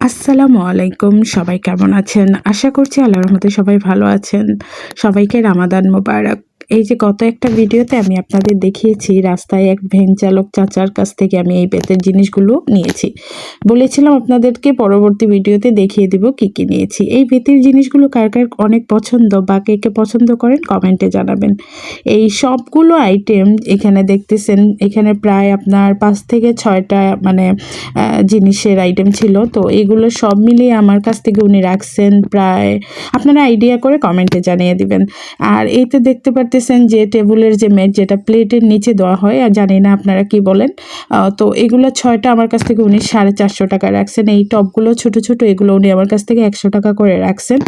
আসসালামু আলাইকুম। সবাই কেমন আছেন? আশা করছি আল্লাহর রহমতে সবাই ভালো আছেন। সবাইকে রামাদান মোবারক। এই যে গত একটা ভিডিওতে আমি আপনাদের দেখিয়েছি রাস্তায় এক ভ্যান চালক চাচার কাছ থেকে আমি এই বেতের জিনিসগুলো নিয়েছি। বলেছিলাম আপনাদেরকে পরবর্তী ভিডিওতে দেখিয়ে দিব কি, কি নিয়েছি। এই বেতের জিনিসগুলো কার, কার অনেক পছন্দ বা কে, কে পছন্দ করেন কমেন্টে জানাবেন। এই সবগুলো আইটেম এখানে দেখতেছেন, এখানে প্রায় আপনার ৫ থেকে ৬ টা মানে জিনিসের আইটেম ছিল। তো এগুলো সব মিলিয়ে আমার কাছ থেকে উনি রাখছেন প্রায়, আপনারা আইডিয়া করে কমেন্টে জানিয়ে দিবেন। আর এইতে দেখতে পারতেছেন যে টেবিলের যে ম্যাট যেটা প্লেটের নিচে দেওয়া হয়, আর জানি না আপনারা কি বলেন। তো এগুলো ৬টা আমার কাছ থেকে উনি 450 টাকা রাখছেন। এই টপগুলো ছোট ছোট, এগুলো উনি আমার কাছ থেকে 100 টাকা করে রাখছেন।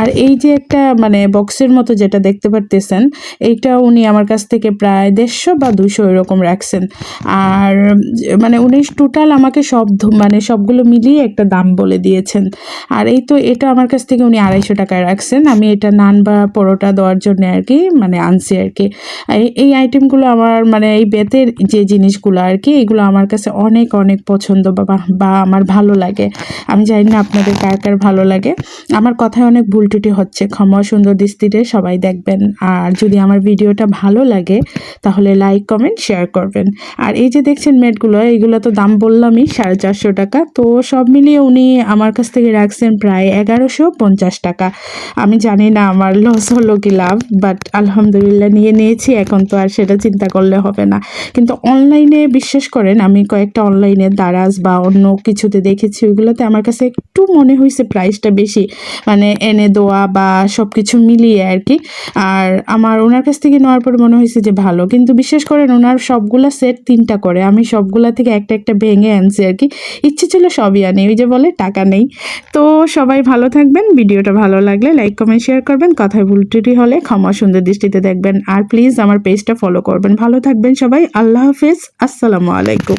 আর এই যে একটা মানে বক্সের মতো যেটা দেখতে পারতেছেন, এইটা উনি আমার কাছ থেকে প্রায় 150 বা 200 এরকম রাখছেন। আর মানে উনি টোটাল আমাকে মানে সবগুলো মিলিয়ে একটা দাম বলে দিয়েছেন। আর এই তো এটা আমার কাছ থেকে উনি 250 টাকায় রাখছেন। আমি এটা নান বা পরোটা দেওয়ার জন্য আর কি মানে আনছি আর কি। এই আইটেমগুলো আমার মানে এই বেতের যে জিনিসগুলো আর কি, এগুলো আমার কাছে অনেক অনেক পছন্দ বা আমার ভালো লাগে। আমি জানি না আপনাদের কার কার ভালো লাগে। আমার কথায় অনেক ভুল ত্রুটি হচ্ছে, ক্ষমা সুন্দর দৃষ্টিতে সবাই দেখবেন। আর যদি আমার ভিডিওটা ভালো লাগে তাহলে লাইক কমেন্ট শেয়ার করবেন। আর এই যে দেখছেন ম্যাটগুলো, এইগুলো তো দাম বললামই 450 টাকা। তো সব মিলিয়ে উনি আমার কাছ থেকে রাখছেন প্রায় 1150 টাকা। আমি জানি না আমার লস হলো কি লাভ, বাট আলহামদুলিল্লাহ নিয়েছি। এখন তো আর সেটা চিন্তা করলে হবে না। কিন্তু অনলাইনে বিশ্বাস করেন, আমি কয়েকটা অনলাইনে দারাজ বা অন্য কিছুতে দেখেছি, ওইগুলোতে আমার কাছে একটু মনে হয়েছে প্রাইসটা বেশি, মানে এনে দেওয়া বা সব কিছু মিলিয়ে আর কি। আর আমার ওনার কাছ থেকে নেওয়ার পর মনে হয়েছে যে ভালো, কিন্তু বিশ্বাস করেন ওনার সবগুলা সেট 3টা করে, আমি সবগুলা থেকে একটা একটা ভেঙে আনছি আর কি। ইচ্ছে ছিল সবই আনি, ওই যে বলে টাকা নেই। তো সবাই ভালো থাকবেন। ভিডিওটা ভালো লাগলে লাইক কমেন্ট শেয়ার করবেন। কথায় ভুল ত্রুটি হলে ক্ষমা সুন্দর দৃষ্টিতে দেখবেন। আর প্লিজ আমার পেজটা ফলো করবেন। ভালো থাকবেন সবাই। আল্লাহ হাফেজ। আসসালামু আলাইকুম।